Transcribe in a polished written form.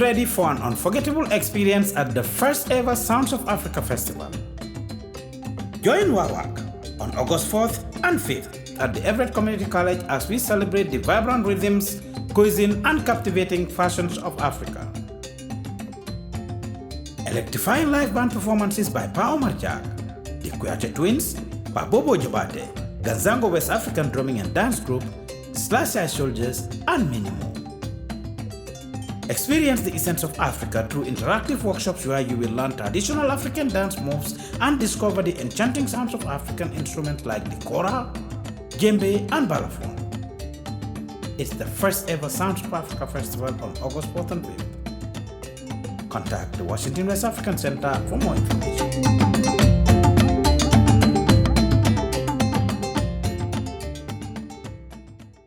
ready for an unforgettable experience at the first ever Sounds of Africa Festival. Join Wawak on August 4th and 5th at the Everett Community College as we celebrate the vibrant rhythms, cuisine, and captivating fashions of Africa. Electrifying live band performances by Pa Omar Jack, the Kouyaté Twins, Pa Bobo Jobate, Gazango West African Drumming and Dance Group, Slash Eye Soldiers, and many more. Experience the essence of Africa through interactive workshops where you will learn traditional African dance moves and discover the enchanting sounds of African instruments like the kora, djembe, and balafon. It's the first ever Sounds of Africa Festival on August 4th and 5th. Contact the Washington West African Center for more information.